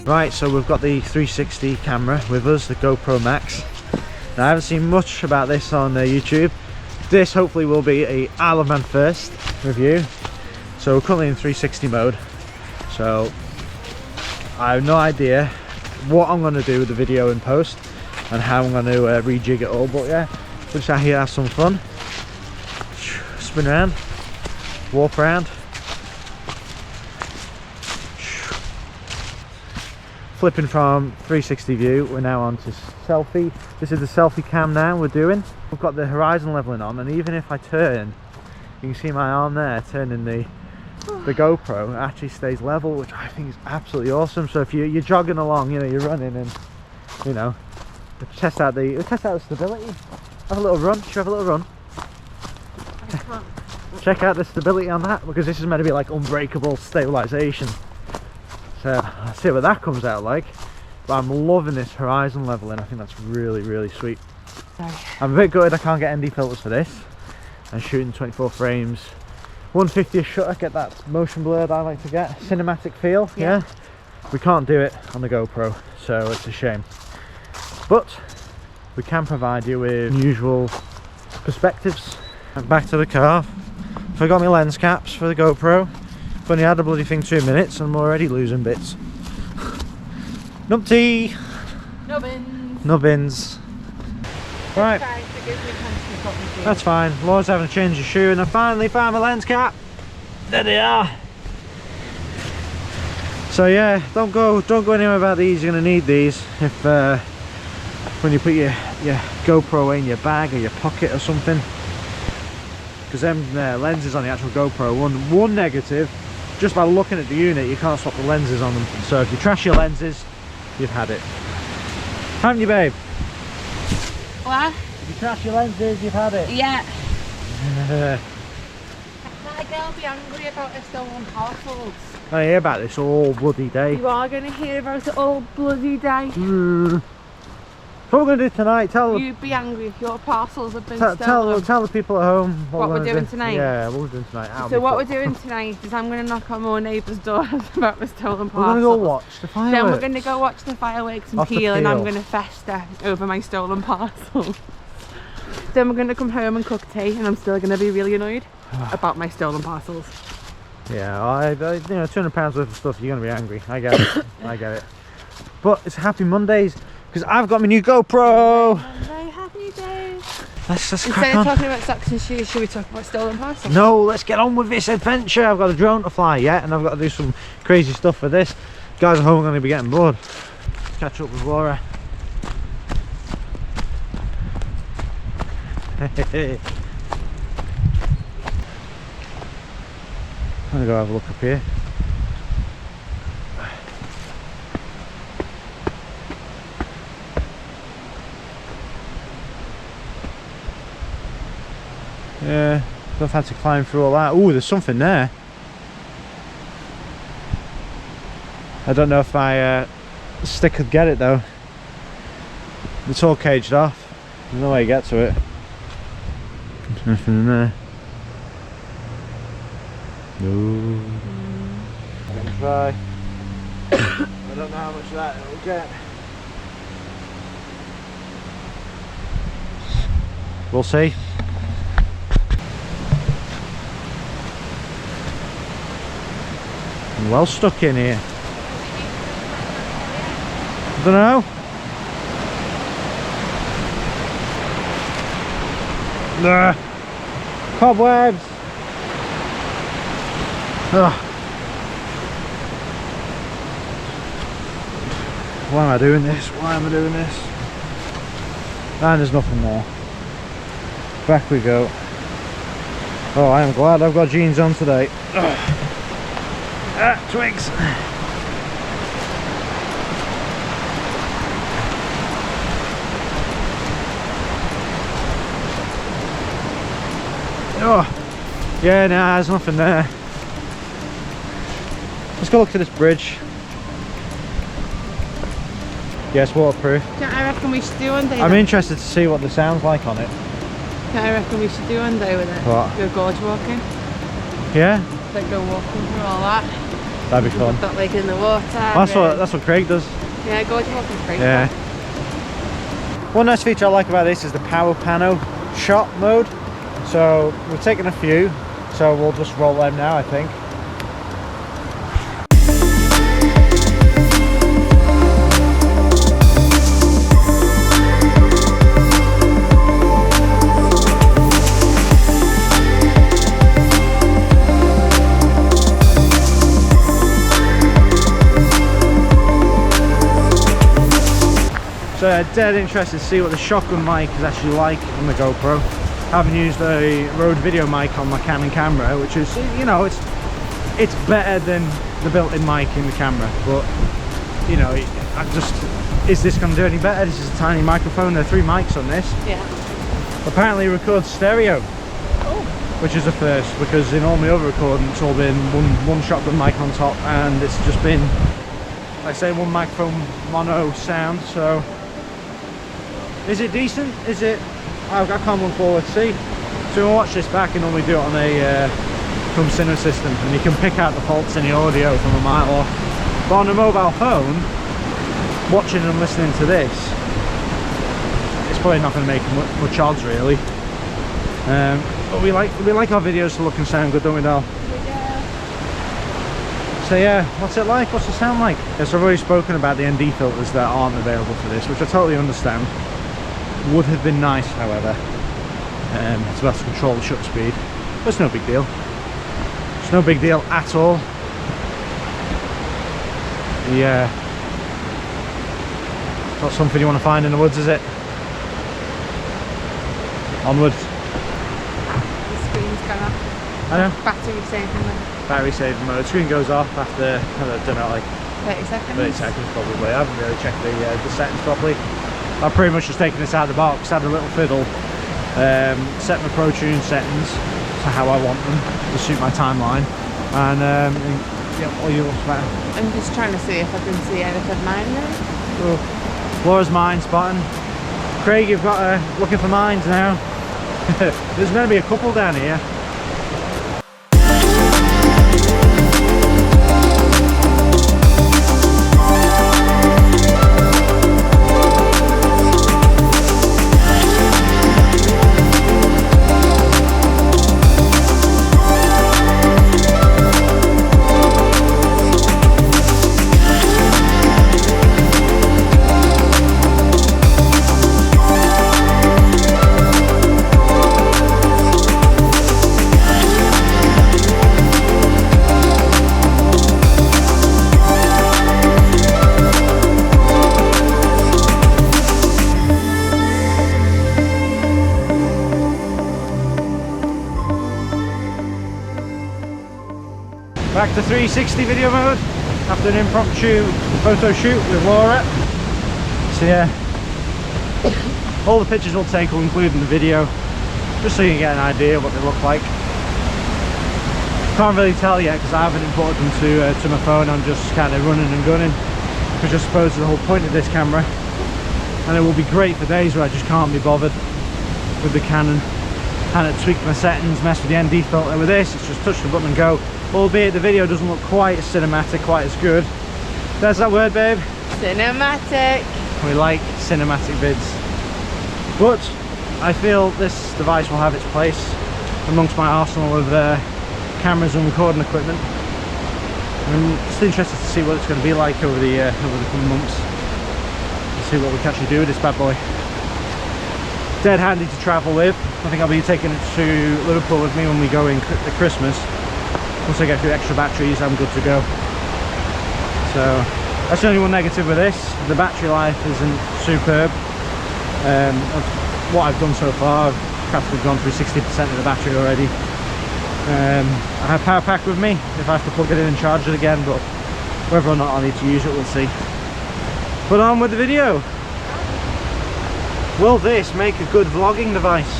Right, so we've got the 360 camera with us, the GoPro Max. Now I haven't seen much about this on YouTube. This hopefully will be a Isle of Man first review. So we're currently in 360 mode. So I have no idea what I'm going to do with the video in post and how I'm going to rejig it all. But yeah, we're just out here to have some fun. Spin around, warp around. Flipping from 360 view, we're now on to selfie. This is the selfie cam now we're doing. We've got the horizon leveling on, and even if I turn, you can see my arm there turning the GoPro, it actually stays level, which I think is absolutely awesome. So if you're jogging along, you know, you're running, and you know, test out the stability. Have a little run. Should we have a little run? Check out the stability on that, because this is meant to be like unbreakable stabilization. So let's see what that comes out like. But I'm loving this horizon leveling. I think that's really, really sweet. I'm a bit gutted I can't get ND filters for this. I'm shooting 24 frames, 150 a shutter, get that motion blur that I like to get, cinematic feel. Yeah. We can't do it on the GoPro, so it's a shame. But we can provide you with unusual perspectives. Back to the car. Forgot my lens caps for the GoPro. I've only had the bloody thing 2 minutes and I'm already losing bits. Numpty! Nubbins! Nubbins. Right. That's fine. Laura's having a change of shoe and I finally found my lens cap. There they are. So yeah, don't go anywhere about these. You're gonna need these if when you put your GoPro in your bag or your pocket or something. Because them lenses on the actual GoPro, one negative, just by looking at the unit you can't swap the lenses on them. So if you trash your lenses, you've had it. Haven't you, babe? What? If you trash your lenses, you've had it. Yeah. My girl will be angry about her stolen parcels. I hear about this all bloody day. You are going to hear about it all bloody day. What we're going to do tonight, tell them. You'd be angry if your parcels have been stolen. Tell the people at home what we're doing tonight. Yeah, what we're doing tonight. So what we're doing tonight is I'm going to knock on more neighbours' doors about the stolen parcels. We're going to go watch the fireworks. Then we're going to go watch the fireworks and Peel, and I'm going to fester over my stolen parcels. Then we're going to come home and cook tea, and I'm still going to be really annoyed about my stolen parcels. Yeah, you know, £200 worth of stuff, you're going to be angry. I get it. I get it. But it's Happy Mondays. Because I've got my new GoPro! Very happy days! Let's Instead crack of on. talking about socks and shoes, should we talk about stolen parcels? No, let's get on with this adventure! I've got a drone to fly yet, and I've got to do some crazy stuff with this. Guys at home are going to be getting bored. Catch up with Laura. I'm going to go have a look up here. Yeah, don't have to climb through all that. Ooh, there's something there. I don't know if my stick could get it though. It's all caged off. There's no way to get to it. There's nothing in there. No. I'm gonna try. I don't know how much of that it'll get. We'll see. I'm well stuck in here. I don't know. Cobwebs. Ugh. Why am I doing this? Why am I doing this? And there's nothing there. Back we go. Oh, I am glad I've got jeans on today. Ugh. Ah, twigs. Oh, yeah, nah, there's nothing there. Let's go look to this bridge. Yeah, it's waterproof. Yeah, I reckon we should do one day. I'm interested to see what the sound's like on it. Yeah, I reckon we should do one day with it. What? Go gorge walking. Yeah? Like go walking through all that. That'd be fun. Put that like in the water. That's what Craig does. Yeah, go to walking Craig. Yeah. One nice feature I like about this is the power pano shot mode. So we've taken a few, so we'll just roll them now, I think. So dead interested to see what the shotgun mic is actually like on the GoPro. I haven't used a Rode video mic on my Canon camera, which is, you know, it's better than the built-in mic in the camera, but you know, is this going to do any better? This is a tiny microphone. There are 3 mics on this. Yeah. Apparently it records stereo, which is a first, because in all my other recording it's all been one shotgun mic on top, and it's just been, like I say, one microphone mono sound. So is it decent? Is it? I can't look forward to see. So we'll watch this back and normally do it on a from cinema system, and you can pick out the faults in the audio from a mile off. But on a mobile phone, watching and listening to this, it's probably not going to make much odds really. But we like our videos to look and sound good, don't we, Dal? So yeah, what's it like? What's it sound like? Yes, I've already spoken about the ND filters that aren't available for this, which I totally understand. Would have been nice, however, to be able to control the shutter speed. But it's no big deal. It's no big deal at all. Yeah. Not something you want to find in the woods, is it? Onwards. The screen's gone off. I know. Battery saving mode. Battery saving mode. Screen goes off after, I don't know, like 30 seconds. 30 seconds probably. I haven't really checked the settings properly. I've pretty much just taken this out of the box, had a little fiddle, set my Pro Tune settings to how I want them to suit my timeline, and yeah, all yours, man. I'm just trying to see if I can see anything mine now. Oh, Laura's mine spotting. Craig, you've got looking for mines now. There's going to be a couple down here. Back to 360 video mode after an impromptu photo shoot with Laura. So yeah, all the pictures we'll take will include in the video, just so you can get an idea of what they look like. Can't really tell yet because I haven't imported them to my phone. I'm just kind of running and gunning, which I suppose is the whole point of this camera. And it will be great for days where I just can't be bothered with the Canon. Kind of tweak my settings, mess with the ND filter. With this, it's just touch the button and go. Albeit the video doesn't look quite as cinematic, quite as good. There's that word, babe. Cinematic. We like cinematic vids. But I feel this device will have its place amongst my arsenal of cameras and recording equipment. I'm just interested to see what it's going to be like over the coming months. To see what we can actually do with this bad boy. Dead handy to travel with. I think I'll be taking it to Liverpool with me when we go in at Christmas. Once I get a few extra batteries, I'm good to go. So that's the only one negative with this. The battery life isn't superb. Of what I've done so far, I've practically gone through 60% of the battery already. I have power pack with me if I have to plug it in and charge it again, but whether or not I need to use it, we'll see. But on with the video. Will this make a good vlogging device?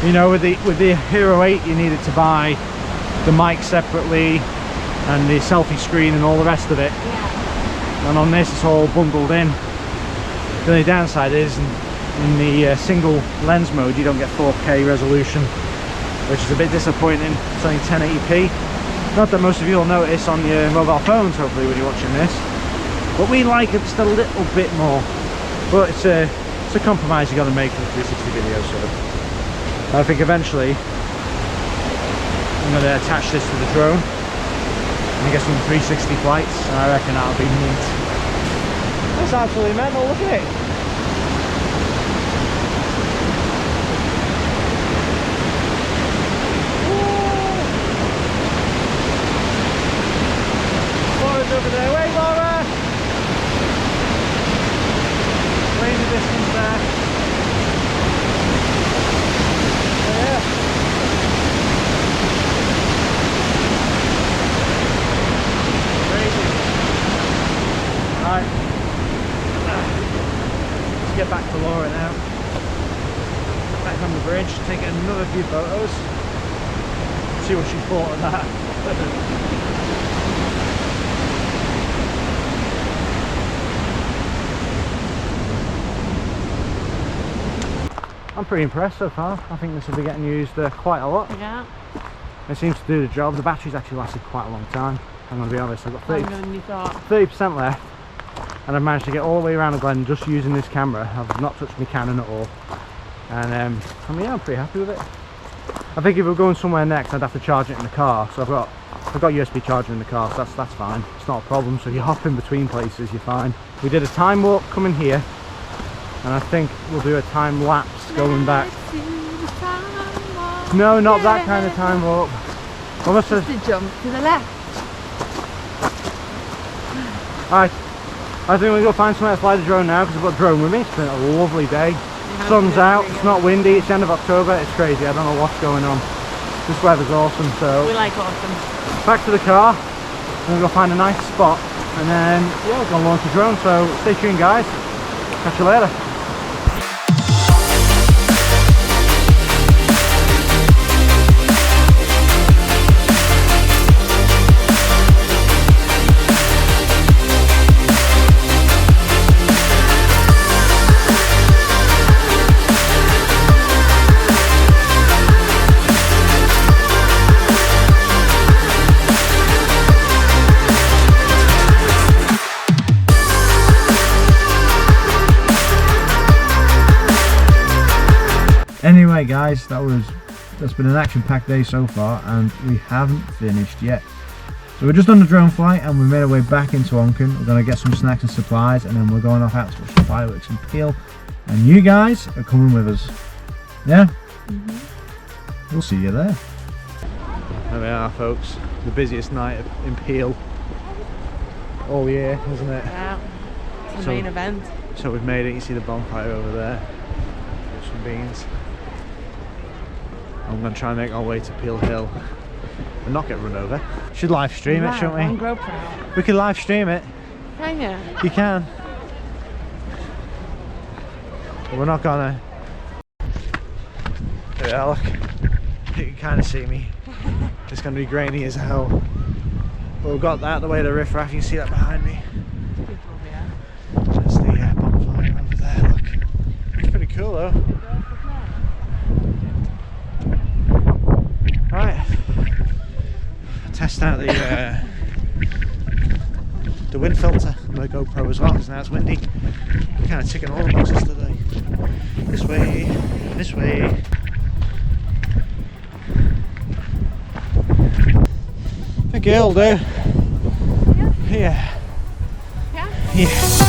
You know, with the Hero 8 you needed to buy the mic separately and the selfie screen and all the rest of it. Yeah. And on this it's all bundled in. The only downside is in the single lens mode you don't get 4K resolution, which is a bit disappointing. It's only 1080p. Not that most of you will notice on your mobile phones, hopefully, when you're watching this, but we like it just a little bit more. But it's a compromise you got to make for the 360 video. So I think eventually I'm going to attach this to the drone and get some 360 flights, and I reckon that'll be neat. That's absolutely mental, look at it. Over there, wait Laura! Way in the distance there. Yeah. Crazy. Right. Let's get back to Laura now. Back on the bridge, take another few photos. See what she thought of that. I'm pretty impressed so far. I think this will be getting used quite a lot. Yeah. It seems to do the job. The battery's actually lasted quite a long time. I'm going to be honest, I've got 30% left, and I've managed to get all the way around the glen just using this camera. I've not touched my Canon at all, and I mean, yeah, I'm pretty happy with it. I think if we're going somewhere next, I'd have to charge it in the car. So I've got USB charger in the car, so that's fine. It's not a problem. So if you hop in between places, you're fine. We did a time warp coming here, and I think we'll do a time lapse going back. No, not that kind of time warp. Almost just to jump to the left. Alright, I think we're going to go find somewhere to fly the drone now, because I've got a drone with me. It's been a lovely day. Sun's out, it's not windy, it's the end of October, it's crazy, I don't know what's going on. This weather's awesome, so... We like autumn. Back to the car, I'm going to go find a nice spot, and then, yeah, we're going to launch the drone, so stay tuned guys. Catch you later. Anyway guys, that's been an action-packed day so far, and we haven't finished yet. So we're just on the drone flight and we made our way back into Onken. We're going to get some snacks and supplies, and then we're going off out to watch the fireworks in Peel. And you guys are coming with us. Yeah? We'll see you there. There we are folks, the busiest night in Peel all year, isn't it? Yeah, it's the main event. So we've made it, you see the bonfire over there. Some beans. I'm going to try and make our way to Peel Hill and not get run over. Should live stream it, shouldn't we? On GoPro. We can live stream it. Can you? You can. But we're not gonna. Yeah, look. You can kind of see me. It's going to be grainy as hell. But we've got that the way the riffraff. You can see that behind me. That's the bonfire over there. Look. It's pretty cool though. Right, test out the wind filter on the GoPro as well, because now it's windy. We're kind of ticking all the boxes today. This way, this way. I think it'll do. Yeah. Yeah? Yeah.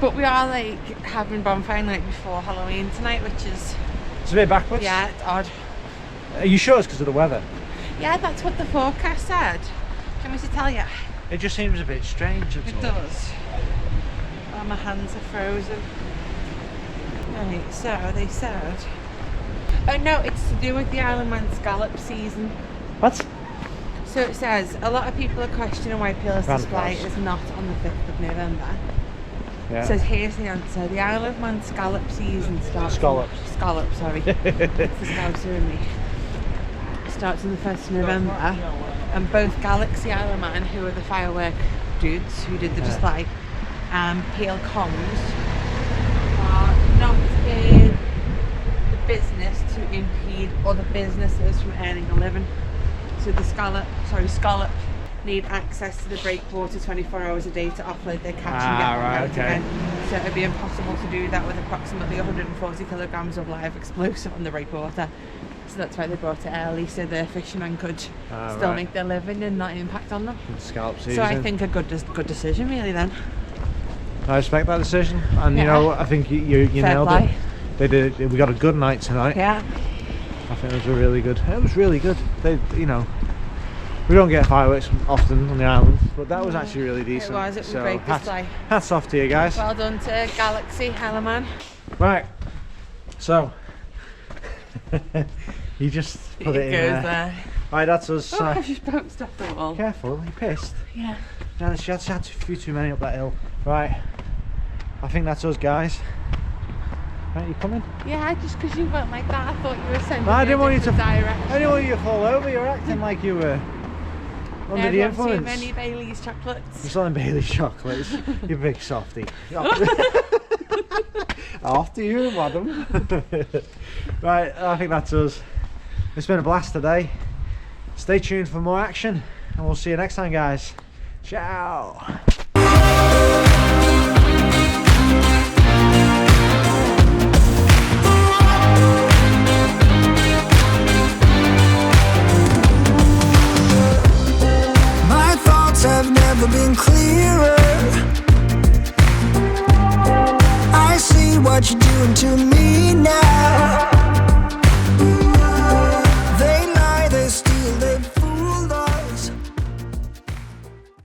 But we are like having bonfire night before Halloween tonight, which is... It's a bit backwards. Yeah, it's odd. Are you sure it's because of the weather? Yeah, that's what the forecast said. Do you want me to tell you? It just seems a bit strange. It does. Oh, my hands are frozen. Right, so they said... Oh no, it's to do with the Isle of Man scallop season. What? So it says, a lot of people are questioning why Peerless Display is not on the 5th of November. Yeah. It says, here's the answer. The Isle of Man scallop season starts... Scallops. Scallops, sorry. It's the scouser in me. Starts on the 1st of November. And both Galaxy Isle of Man, who are the firework dudes who did the display, and Peel Comms are not in the business to impede other businesses from earning a living. So the scallop need access to the breakwater 24 hours a day to offload their catch and get them out again. So it would be impossible to do that with approximately 140 kilograms of live explosive on the breakwater. So that's why they brought it early, so the fishermen could still make their living and not impact on them. Scallop season. So I think a good decision really then. I respect that decision, and you know, I think you nailed it. They did. We got a good night tonight. Yeah. I think it was really good. It was really good. They, you know, we don't get fireworks often on the island, but that was actually really decent. It was a great display. Hats off to you guys. Well done to Galaxy Isle of Man. Right, so you just put it in there. Right, that's us. Oh, I've just bounced off the wall. Careful, you pissed. Yeah. No, she had a few too many up that hill. Right, I think that's us, guys. Right, you coming? Yeah, just because you went like that, I thought you were sending I didn't want you to. direction. I didn't want you to fall over. You were acting like you were under the influence. Too many Bailey's chocolates. You're selling Bailey's chocolates. You big softie. After you, madam. Right, I think that's us. It's been a blast today. Stay tuned for more action, and we'll see you next time, guys. Ciao. Have never been clearer. I see what you're doing to me now.